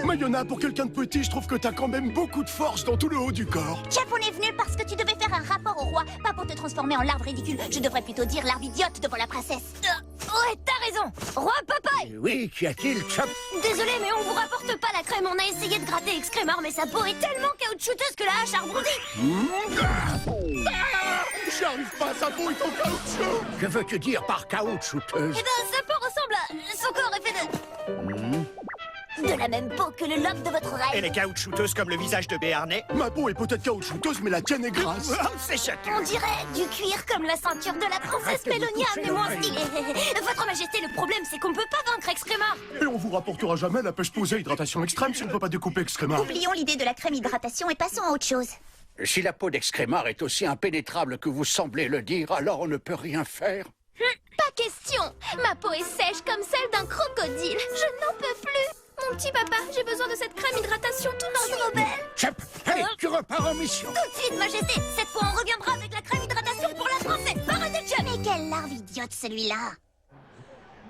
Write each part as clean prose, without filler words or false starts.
Mayona, pour quelqu'un de petit, je trouve que t'as quand même beaucoup de force dans tout le haut du corps. Chef, on est venu parce que tu devais faire un rapport au roi, pas pour te transformer en larve ridicule. Je devrais plutôt dire larve idiote devant la princesse. Ouais, t'as raison. Roi Popeye. Oui, qu'y a-t-il, Chop? Désolé, mais on vous rapporte pas la crème. On a essayé de gratter Excrémar, mais sa peau est tellement caoutchouteuse que la hache a rebondi. J'y arrive pas, sa peau est en caoutchouc. Que veux-tu dire par caoutchouteuse? Eh ben, sa peau ressemble à... Son corps est fait de la même peau que le lobe de votre Elle rêve. est caoutchouteuse comme le visage de Béarnais. Ma peau est peut-être caoutchouteuse, mais la tienne est grasse. C'est châteux. On dirait du cuir comme la ceinture de la princesse Mélonia, mais moins stylée. Votre Majesté, le problème, c'est qu'on peut pas vaincre Excrémar. Et on vous rapportera jamais la pêche posée hydratation extrême si on ne peut pas découper Excrémar. Oublions l'idée de la crème hydratation et passons à autre chose. Si la peau d'Excrémar est aussi impénétrable que vous semblez le dire, alors on ne peut rien faire. Pas question. Ma peau est sèche comme celle d'un crocodile. Je n'en peux plus. Mon petit papa, j'ai besoin de cette crème hydratation tout de suite. Trop belle. Chop, allez, tu repars en mission. Tout de suite, Majesté. Cette fois, on reviendra avec la crème hydratation pour la princesse. Arrêtez de Chop. Mais quelle larve idiote celui-là.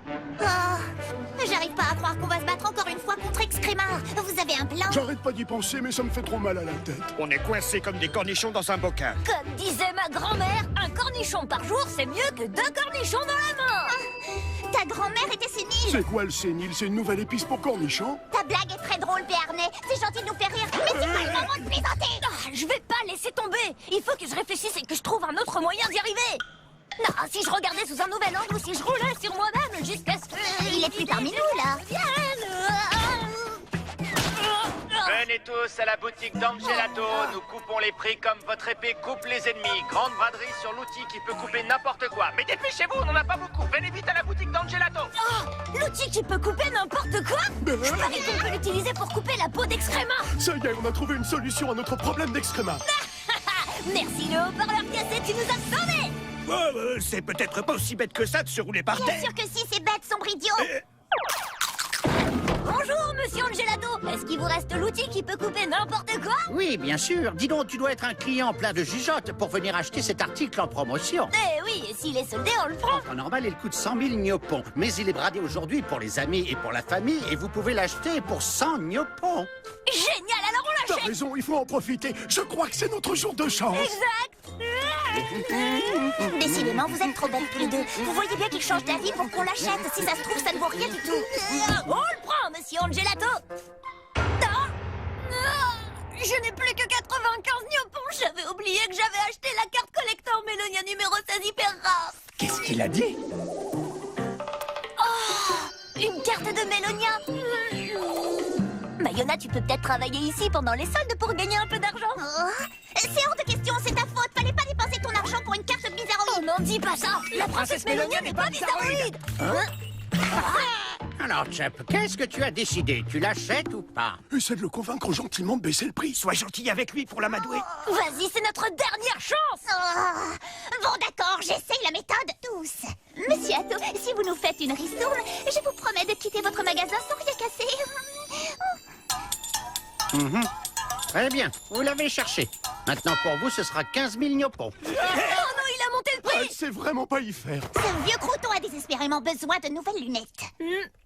Oh, j'arrive pas à croire qu'on va se battre encore une fois contre Excrémar. Vous avez un plan? J'arrête pas d'y penser, mais ça me fait trop mal à la tête. On est coincés comme des cornichons dans un bocal. Comme disait ma grand-mère, un cornichon par jour, c'est mieux que 2 cornichons dans la main. Ta grand-mère était sénile. C'est quoi le sénile? C'est une nouvelle épice pour cornichons? Ta blague est très drôle, Béarnais. C'est gentil de nous faire rire, mais c'est pas le moment de plaisanter. Je vais pas laisser tomber. Il faut que je réfléchisse et que je trouve un autre moyen d'y arriver. Non, si je regardais sous un nouvel angle ou si je roulais sur moi-même jusqu'à ce que... Il est plus parmi nous, là. Venez tous à la boutique d'Angelato. Nous coupons les prix comme votre épée coupe les ennemis. Grande braderie sur l'outil qui peut couper n'importe quoi. Mais dépêchez-vous, on n'en a pas beaucoup. Venez vite à la boutique d'Angelato. Oh, l'outil qui peut couper n'importe quoi. Je parie qu'on peut l'utiliser pour couper la peau d'Excrémar. Ça y est, on a trouvé une solution à notre problème d'Excrémar. Merci le haut-parleur cassé, tu nous as sauvés. C'est peut-être pas aussi bête que ça de se rouler par Bien terre. sûr que si, c'est bête, sombre idiot. Bonjour, monsieur Angelato. Est-ce qu'il vous reste l'outil qui peut couper n'importe quoi? Oui, bien sûr. Dis donc, tu dois être un client plein de jugeotes pour venir acheter cet article en promotion. Eh oui, et s'il est soldé, on le prend. En normal, il coûte 100 000 niopons. Mais il est bradé aujourd'hui pour les amis et pour la famille. Et vous pouvez l'acheter pour 100 niopons. Génial, alors on T'as l'achète. raison, il faut en profiter. Je crois que c'est notre jour de chance. Exact. Décidément, vous êtes trop bêtes tous les deux. Vous voyez bien qu'il change d'avis pour qu'on l'achète. Si ça se trouve, ça ne vaut rien du tout. On le prend, monsieur Angelato. Non. Je n'ai plus que 95 niopons. J'avais oublié que j'avais acheté la carte collector Mélonia numéro 16 hyper rare. Qu'est-ce qu'il a dit? Une carte de Mélonia. Mayona, tu peux peut-être travailler ici pendant les soldes pour gagner un peu d'argent. Oh, c'est hors de question, c'est ta faute. Fallait pas dépenser ton argent pour une carte Oh, bizarroïde. n'en dis pas ça. La princesse Mélonia n'est pas bizarroïde. Alors, Chop, qu'est-ce que tu as décidé? Tu l'achètes ou pas? Essaie de le convaincre gentiment de baisser le prix. Sois gentil avec lui pour l'amadouer. Vas-y, c'est notre dernière chance. Oh, bon, d'accord, j'essaye la méthode douce. Monsieur Atto, si vous nous faites une ristourne, je vous promets de quitter votre magasin sans rien casser. Très bien, vous l'avez cherché. Maintenant, pour vous, ce sera 15 000 niopons. Oh non, il a monté le prix. C'est vraiment pas y faire. Ce vieux crouton a désespérément besoin de nouvelles lunettes.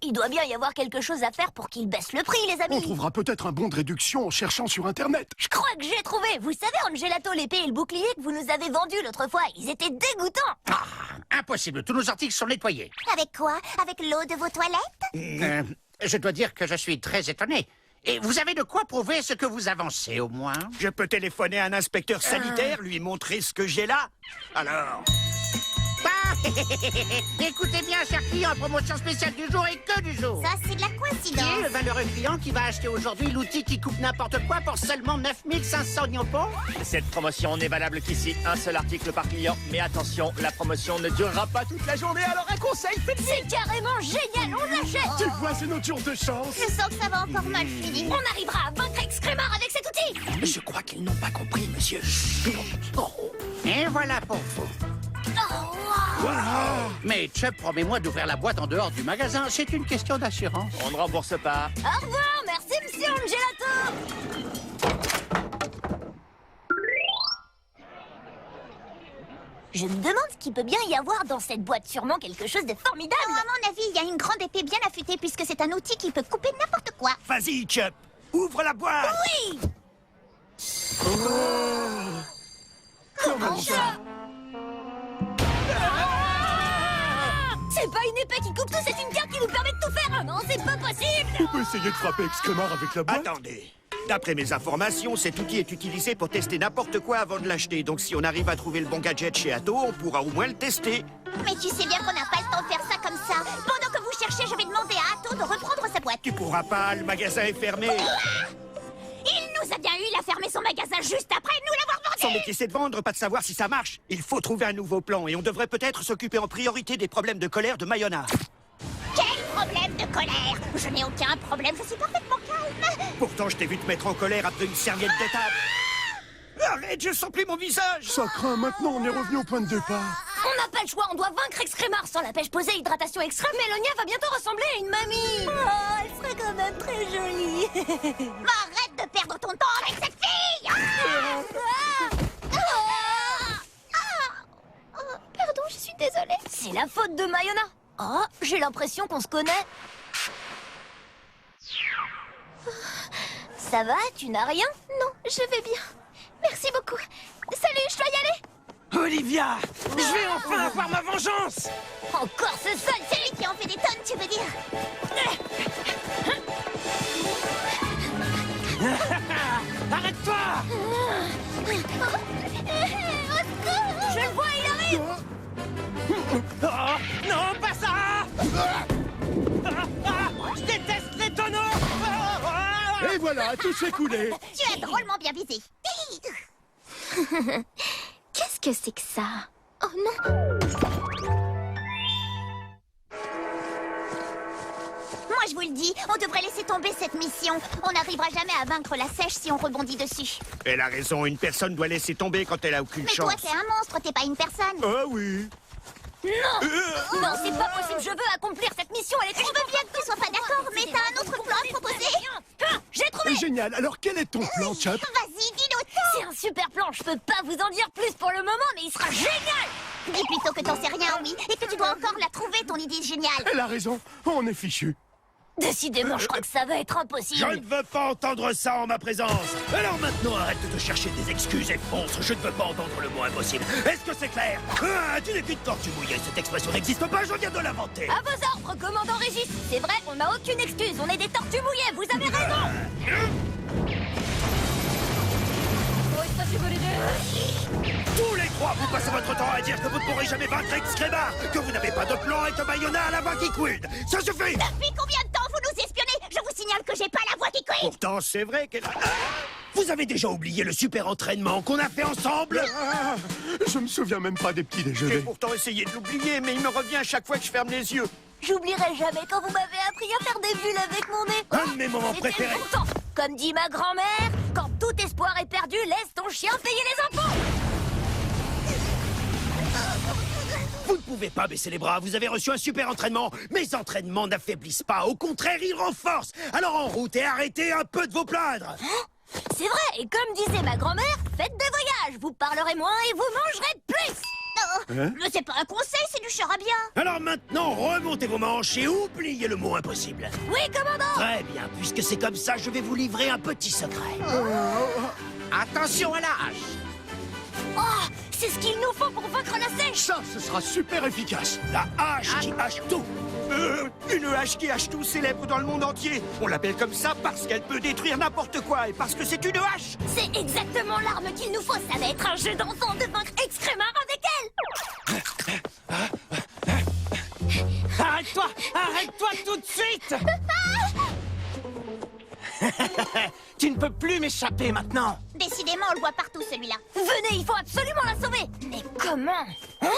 Il doit bien y avoir quelque chose à faire pour qu'il baisse le prix, les On amis. trouvera peut-être un bon de réduction en cherchant sur Internet. Je crois que j'ai trouvé. Vous savez, Angelato, l'épée et le bouclier que vous nous avez vendus l'autre fois, ils étaient dégoûtants. Ah, impossible, tous nos articles sont nettoyés. Avec quoi? Avec l'eau de vos toilettes? Je dois dire que je suis très étonné. Et vous avez de quoi prouver ce que vous avancez, au moins? Je peux téléphoner à un inspecteur sanitaire, lui montrer ce que j'ai là. Alors... Écoutez bien, chers clients, promotion spéciale du jour et que du jour. Ça, c'est de la Qui est coïncidence. le valeureux client qui va acheter aujourd'hui l'outil qui coupe n'importe quoi pour seulement 9 500 niopons? Cette promotion n'est valable qu'ici. Un seul article par client. Mais attention, la promotion ne durera pas toute la journée. Alors un conseil, faites C'est carrément génial, on l'achète. Tu vois, c'est notre jour de chance. Je sens que ça va encore mal finir. On arrivera à vaincre Excrémar avec cet outil. Je crois qu'ils n'ont pas compris, monsieur. Et voilà pour vous. Mais Chuck, promets-moi d'ouvrir la boîte en dehors du magasin. C'est une question d'assurance. On ne rembourse pas. Au revoir, merci monsieur Angelato. Je me demande ce qu'il peut bien y avoir dans cette boîte. Sûrement quelque chose de formidable. À mon avis, il y a une grande épée bien affûtée puisque c'est un outil qui peut couper n'importe quoi. Vas-y, Chup, ouvre la boîte. Oui. Comment ça? C'est pas une épée qui coupe tout, c'est une carte qui nous permet de tout faire. Ah non, c'est pas possible. On peut essayer de frapper Excrémar avec la boîte? Attendez. D'après mes informations, cet outil est utilisé pour tester n'importe quoi avant de l'acheter. Donc si on arrive à trouver le bon gadget chez Atto, on pourra au moins le tester. Mais tu sais bien qu'on n'a pas le temps de faire ça comme ça. Pendant que vous cherchez, je vais demander à Atto de reprendre sa boîte. Tu pourras pas, le magasin est fermé. Il nous a bien eu, il a fermé son magasin juste après nous l'avoir Son vendu. métier, c'est de vendre, pas de savoir si ça marche. Il faut trouver un nouveau plan et on devrait peut-être s'occuper en priorité des problèmes de colère de Mayona. Quel problème de colère? Je n'ai aucun problème, je suis parfaitement calme. Pourtant, je t'ai vu te mettre en colère après une serviette de table. Arrête, je sens plus mon visage. Ça craint, maintenant on est revenu au point de départ. On n'a pas le choix, on doit vaincre Excrémar. Sans la pêche posée, hydratation extrême, Mélonia va bientôt ressembler à une mamie. Oh, elle serait quand même très jolie. Arrête de perdre ton temps avec cette fille. Pardon, je suis désolée. C'est la faute de Mayona. Oh, j'ai l'impression qu'on se connaît. Ça va, tu n'as rien? Non, je vais bien. Merci beaucoup. Salut, je dois y aller. Olivia, je vais enfin avoir ma vengeance. Encore ce seul. C'est lui qui en fait des tonnes, tu veux dire? Arrête-toi. Je le vois, il arrive. Oh, non, pas ça. Je déteste les tonneaux. Et voilà, tout s'est coulé. Tu as drôlement bien visé. Qu'est-ce que c'est que ça? Oh non! Moi je vous le dis, on devrait laisser tomber cette mission. On n'arrivera jamais à vaincre la sèche si on rebondit dessus. Elle a raison, une personne doit laisser tomber quand elle a aucune Mais chance. toi t'es un monstre, t'es pas une personne. Ah oui. Non, non, c'est pas possible. Je veux accomplir cette mission. Elle est Je veux bien que tu sois pas d'accord, mais t'as un autre plan à proposer. J'ai trouvé. Génial, alors quel est ton plan, Chup? Vas-y, dis-nous tout. C'est un super plan. Je peux pas vous en dire plus pour le moment, mais il sera génial. Dis plutôt que t'en sais rien, oui, et que tu dois encore la trouver, ton idée géniale. Elle a raison, on est fichu. Décidément, je crois que ça va être Je impossible. ne veux pas entendre ça en ma présence. Alors maintenant, arrête de te chercher des excuses et fonce. Je ne veux pas entendre le mot impossible. Est-ce que c'est clair? Ah, tu n'es qu'une tortue mouillée. Cette expression n'existe pas, je viens de l'inventer. À vos ordres, commandant Régis. C'est vrai, on n'a aucune excuse. On est des tortues mouillées. Vous avez raison. Tous les trois, vous passez votre temps à dire que vous ne pourrez jamais vaincre Excrémar, que vous n'avez pas de plan et que Mayona a la voix qui couine. Ça suffit. Depuis combien de temps vous nous espionnez? Je vous signale que j'ai pas la voix qui couine. Pourtant, c'est vrai qu'elle a... Vous avez déjà oublié le super entraînement qu'on a fait ensemble? Ah, je me souviens même pas des petits J'ai déjeuners. pourtant essayé de l'oublier, mais il me revient à chaque fois que je ferme les yeux. J'oublierai jamais quand vous m'avez appris à faire des bulles avec mon nez. Un de mes moments C'était préférés. longtemps. Comme dit ma grand-mère, quand tout espoir est perdu, laisse ton chien payer les impôts. Vous ne pouvez pas baisser les bras, vous avez reçu un super entraînement. Mes entraînements n'affaiblissent pas, au contraire, ils renforcent. Alors en route et arrêtez un peu de vous plaindre. C'est vrai, et comme disait ma grand-mère, faites des voyages, vous parlerez moins et vous mangerez plus. Mais c'est pas un conseil, c'est du charabia. Alors maintenant, remontez vos manches et oubliez le mot impossible. Oui, commandant. Très bien, puisque c'est comme ça, je vais vous livrer un petit secret. Attention à la hache. Oh, c'est ce qu'il nous faut pour vaincre la sèche. Ça, ce sera super efficace. La hache qui hache tout. Une hache qui hache tout célèbre dans le monde entier. On l'appelle comme ça parce qu'elle peut détruire n'importe quoi et parce que c'est une hache. C'est exactement l'arme qu'il nous faut. Ça va être un jeu d'enfant de vaincre Excrémar avec elle. Arrête-toi, arrête-toi tout de suite. Tu ne peux plus m'échapper maintenant. Décidément, on le voit partout, celui-là. Venez, il faut absolument la sauver. Mais comment? Ah,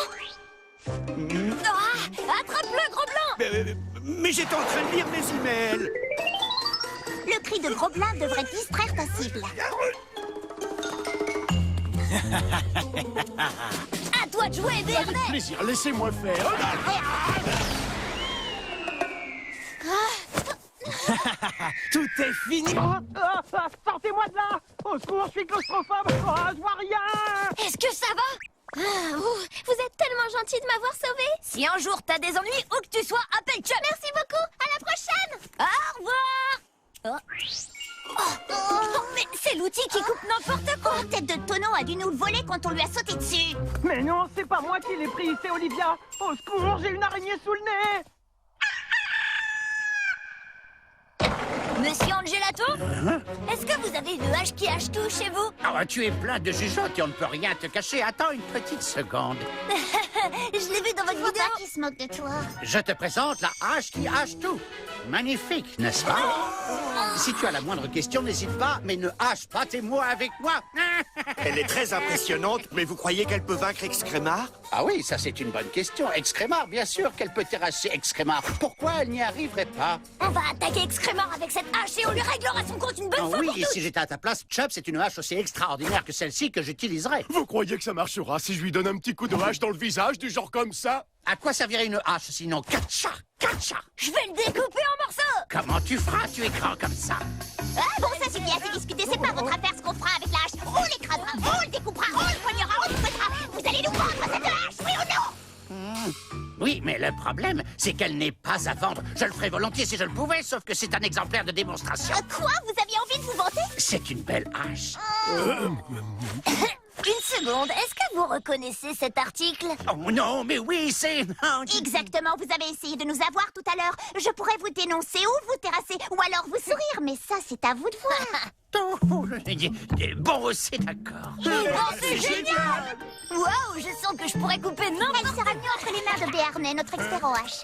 attrape-le, gros blanc. Mais j'étais en train de lire mes emails. Le cri de Gros-Blanc devrait distraire ta cible. À toi de jouer, Béarnais. Plaisir, laissez-moi faire. Tout est fini. Sortez-moi de là. Au secours, je suis claustrophobe. Je vois rien. Est-ce que ça va? Vous êtes tellement gentil de m'avoir sauvé. Si un jour t'as des ennuis, où que tu sois, appelle Chuck. Merci beaucoup. À la prochaine. Au revoir. Oh, mais c'est l'outil qui coupe n'importe quoi. Tête de tonneau a dû nous le voler quand on lui a sauté dessus. Mais non, c'est pas moi qui l'ai pris, c'est Olivia. Au secours, j'ai une araignée sous le nez. Monsieur Angelato, est-ce que vous avez une hache qui hache tout chez vous? Ah, tu es plein de jugeotes et on ne peut rien te cacher. Attends une petite seconde. Je l'ai vu dans votre Faut vidéo. pas qu'il se moque de toi. Je te présente la hache qui hache tout. Magnifique, n'est-ce pas? Si tu as la moindre question, n'hésite pas, mais ne hache pas tes mots avec moi. Elle est très impressionnante, mais vous croyez qu'elle peut vaincre Excrémar? Ah oui, ça c'est une bonne question. Excrémar, bien sûr qu'elle peut terrasser Excrémar. Pourquoi elle n'y arriverait pas? On va attaquer Excrémar avec cette hache et on lui réglera son compte une bonne Ah fois oui, pour et toutes. si j'étais à ta place, Chubb, c'est une hache aussi extraordinaire que celle-ci que j'utiliserais. Vous croyez que ça marchera si je lui donne un petit coup de hache dans le visage, du genre comme ça? À quoi servirait une hache sinon? Katcha! Katcha! Je vais le découper en morceaux. Comment tu feras? Tu es grand comme ça. Ah, bon, ça suffit assez discuté. C'est pas votre affaire ce qu'on fera avec la hache. On l'écrasera, on le découpera, on le poignera, on le fouettera. Vous allez nous vendre cette hache, oui ou non? Oui, mais le problème, c'est qu'elle n'est pas à vendre. Je le ferais volontiers si je le pouvais, sauf que c'est un exemplaire de démonstration. Quoi? Vous aviez envie de vous vanter? C'est une belle hache. Une seconde, est-ce que vous reconnaissez cet article? Oh non, mais oui, c'est... non, Exactement, vous avez essayé de nous avoir tout à l'heure. Je pourrais vous dénoncer ou vous terrasser, ou alors vous sourire, mais ça, c'est à vous de voir. Bon, c'est d'accord. Oh, c'est génial! Waouh, je sens que je pourrais couper Elle n'importe sera mieux entre les mains de Béarnais, notre expert en hache.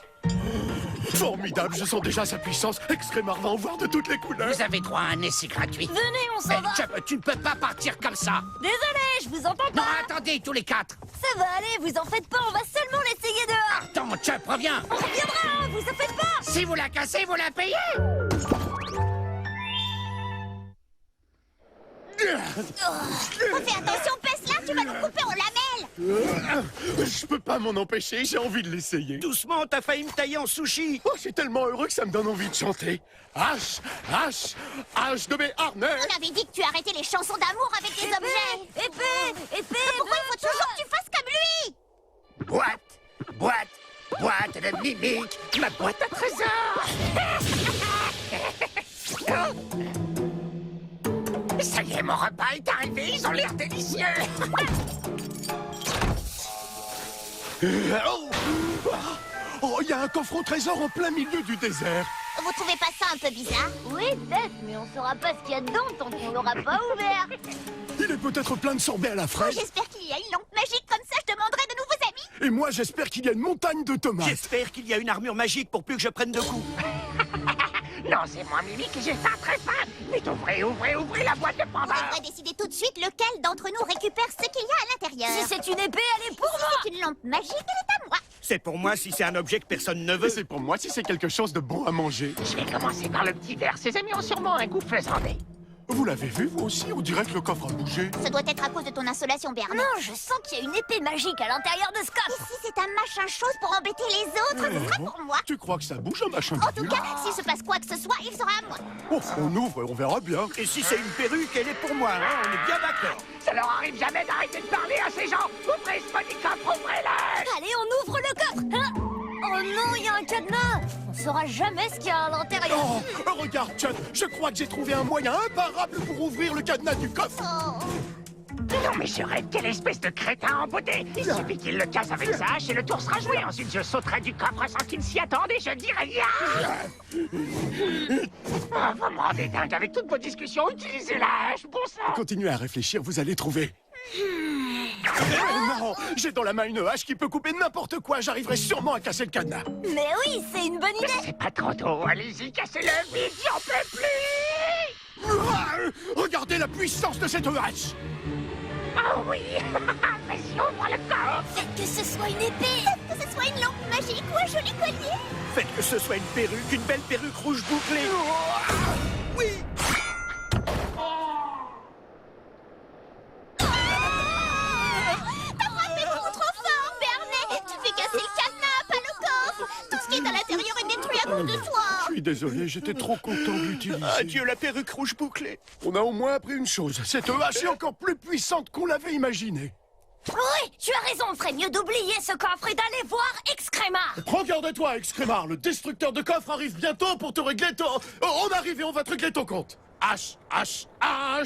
Formidable, je sens déjà sa puissance. Excrémar va en voir de toutes les couleurs. Vous avez droit à un essai gratuit. Venez, on s'en va. Chubb, tu ne peux pas partir comme ça. Désolé, je vous entends Non, pas. attendez, tous les quatre. Ça va aller, vous en faites pas, on va seulement l'essayer dehors. Attends, Chubb, reviens. On reviendra, hein, vous en faites pas. Si vous la cassez, vous la payez. Fais attention, Pesse là, tu vas nous couper en lamelles. Je peux pas m'en empêcher, j'ai envie de l'essayer. Doucement, t'as failli me tailler en sushi. Oh, je suis tellement heureux que ça me donne envie de chanter. Hache, hache, hache de Béarnais. On avait dit que tu arrêtais les chansons d'amour avec des objets. Épée. Pourquoi il faut toujours que tu fasses comme lui? Boîte de mimique, ma boîte à trésors. Ça y est, mon repas est arrivé, ils ont l'air délicieux. Oh, il y a un coffre au trésor en plein milieu du désert. Vous trouvez pas ça un peu bizarre? Oui, peut-être, mais on saura pas ce qu'il y a dedans tant qu'on l'aura pas ouvert. Il est peut-être plein de sorbets à la fraise. J'espère qu'il y a une lampe magique, comme ça je demanderai de nouveaux amis. Et moi, j'espère qu'il y a une montagne de tomates. J'espère qu'il y a une armure magique pour plus que je prenne de coups. Non, c'est moi, Mimique, et j'ai faim, très faim. Vite, ouvrez la boîte de On Pandore. devrait décider tout de suite lequel d'entre nous récupère ce qu'il y a à l'intérieur. Si c'est une épée, elle est pour moi. C'est une lampe magique, elle est à moi. C'est pour moi si c'est un objet que personne ne Et veut. c'est pour moi si c'est quelque chose de bon à manger. Je vais commencer par le petit verre. Ses amis ont sûrement un goût faisandé. Vous l'avez vu, vous aussi? On dirait que le coffre a bougé. Ça doit être à cause de ton insolation, Bernard. Non, je sens qu'il y a une épée magique à l'intérieur de ce Et coffre. si c'est un machin chose pour embêter les autres, ce sera pour moi. Tu crois que ça bouge un machin En tout bidule? cas, s'il se passe quoi que ce soit, il sera à moi. Oh, on ouvre et on verra bien. Et si c'est une perruque, elle est pour moi, hein, on est bien d'accord. Ça leur arrive jamais d'arrêter de parler à ces gens. Ouvrez ce petit coffre, ouvrez-le. Allez, on ouvre le coffre. Hein? Oh non, il y a un cadenas. On saura jamais ce qu'il y a à l'intérieur. Oh, regarde, Chad, je crois que j'ai trouvé un moyen imparable pour ouvrir le cadenas du coffre. Oh. Non, mais je rêve, quelle espèce de crétin en beauté. Il suffit qu'il le casse avec sa hache et le tour sera joué. Ensuite, je sauterai du coffre sans qu'il s'y attende et je dirai rien. Oh, vous me rendez dingue avec toutes vos discussions. Utilisez la hache, bon sang. Continuez à réfléchir, vous allez trouver. Non, j'ai dans la main une hache qui peut couper n'importe quoi. J'arriverai sûrement à casser le cadenas. Mais oui, c'est une bonne idée. C'est pas trop tôt. Allez-y, cassez-le vite, j'en peux plus. Regardez la puissance de cette hache. Oh oui. Vas-y, ouvre le coffre. Faites que ce soit une épée. Que ce soit une lampe magique ou un joli collier. Faites que ce soit une perruque, une belle perruque rouge bouclée. Oui. T'as frappé trop fort, Bernet. Tu fais casser le cadenas, pas le coffre. Tout ce qui est à l'intérieur est détruit à cause de toi. Je suis désolé, j'étais trop content de l'utiliser. Adieu la perruque rouge bouclée. On a au moins appris une chose. Cette hache est encore plus puissante qu'on l'avait imaginé. Oui, tu as raison, on ferait mieux d'oublier ce coffre et d'aller voir Excrémar. Prends garde à toi, Excrémar. Le destructeur de coffre arrive bientôt pour te régler ton... On arrive et on va te régler ton compte. H,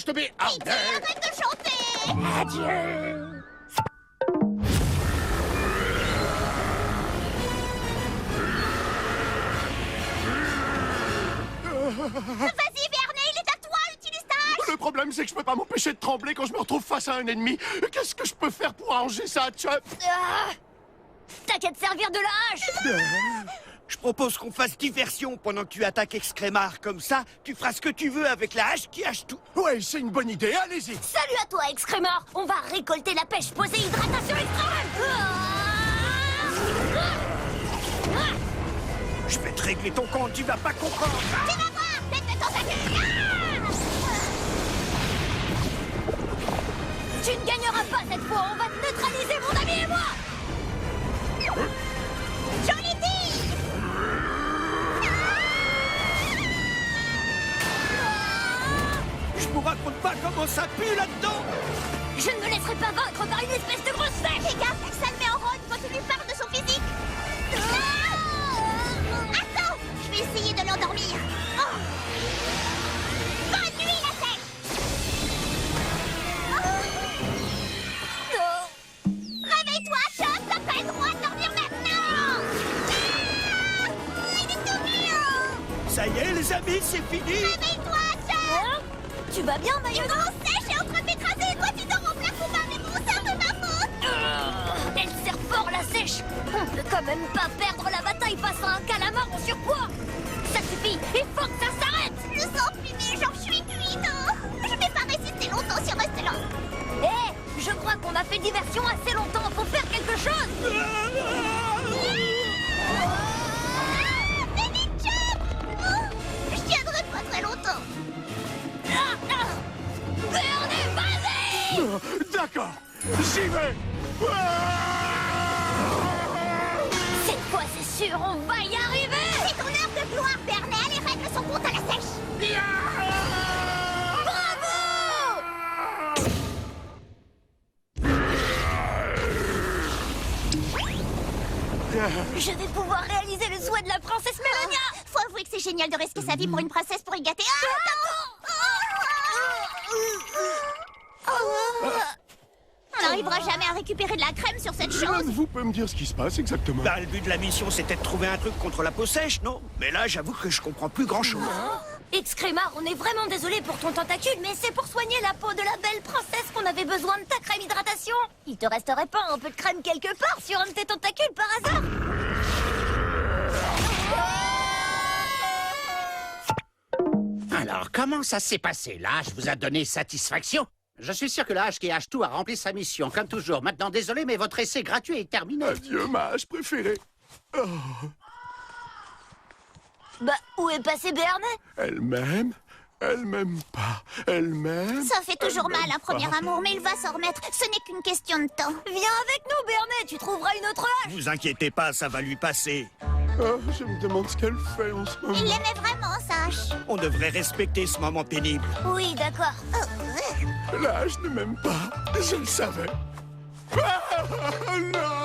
to be out there. Arrête de chanter! Adieu. Vas-y, Vernet, il est à toi, utilise ta hache! Le problème, c'est que je peux pas m'empêcher de trembler quand je me retrouve face à un ennemi. Qu'est-ce que je peux faire pour arranger ça, Chuck? T'as qu'à te servir de la hache. Je propose qu'on fasse diversion pendant que tu attaques Excrémar. Comme ça, tu feras ce que tu veux avec la hache qui hache tout. Ouais, c'est une bonne idée, allez-y. Salut à toi, Excrémar. On va récolter la pêche posée hydratation extrême. Je vais te régler ton compte, tu vas pas comprendre. Tu vas voir, tête de tentacule! Tu ne gagneras pas cette fois. On va te neutraliser, mon ami et moi. Jolie dit! Je vous raconte pas comment ça pue là-dedans. Je ne me laisserai pas vaincre par une espèce de grosse sèche. Fais gaffe, ça le met en rôle quand tu lui parles de son physique! Attends! Je vais essayer de l'endormir! Oh. Bonne nuit, la sèche! Réveille-toi, Chuck! T'as pas le droit de dormir maintenant! Il est tout Ça y est, les amis, c'est fini. Réveille-toi, Chuck! Hein? Tu vas bien, Une Mayona? grosse sèche est en train de m'écraser! Toi, tu dors en plein combat, mais bon, c'est un peu ma faute! Elle sert fort, la sèche. On peut quand même pas perdre la bataille face à un calamar en surpoids. Ça suffit, il faut que ça s'arrête. Je sens fumer, genre je suis cuite! Je vais pas résister longtemps si on reste là! Hé, je crois qu'on a fait diversion assez longtemps. Faut faire quelque chose. Mais vite, Chuck! Je tiendrai pas très longtemps! Vernet, vas-y. D'accord, j'y vais. Cette fois, c'est sûr, on va y arriver. C'est ton heure de gloire, Vernet! Allez, règle son compte à la sèche! Je vais pouvoir réaliser le souhait de la princesse Mélonia. Faut avouer que c'est génial de risquer sa vie pour une princesse pour y gâter. On n'arrivera jamais à récupérer de la crème sur cette chose. Vous pouvez me dire ce qui se passe exactement? Bah, le but de la mission, c'était de trouver un truc contre la peau sèche, non? Mais là, j'avoue que je comprends plus grand-chose. Excrémar, on est vraiment désolé pour ton tentacule, mais c'est pour soigner la peau de la belle princesse qu'on avait besoin de ta crème hydratation. Il te resterait pas un peu de crème quelque part sur un de tes tentacules par hasard? Alors, comment ça s'est passé? La hache vous a donné satisfaction? Je suis sûr que la hache qui hache tout a rempli sa mission, comme toujours. Maintenant, désolé, mais votre essai gratuit est terminé. Adieu, ma hache préférée. Oh, Bah, où est passé Bernet? elle m'aime. Elle m'aime pas. Elle m'aime. Ça fait toujours mal un premier amour, mais il va s'en remettre. Ce n'est qu'une question de temps. Viens avec nous, Bernet, tu trouveras une autre hache. Vous inquiétez pas, ça va lui passer. Oh, je me demande ce qu'elle fait en ce moment. Il l'aimait vraiment, sa hache. On devrait respecter ce moment pénible. Oui, d'accord. La hache ne m'aime pas. Je le savais. Ah, non.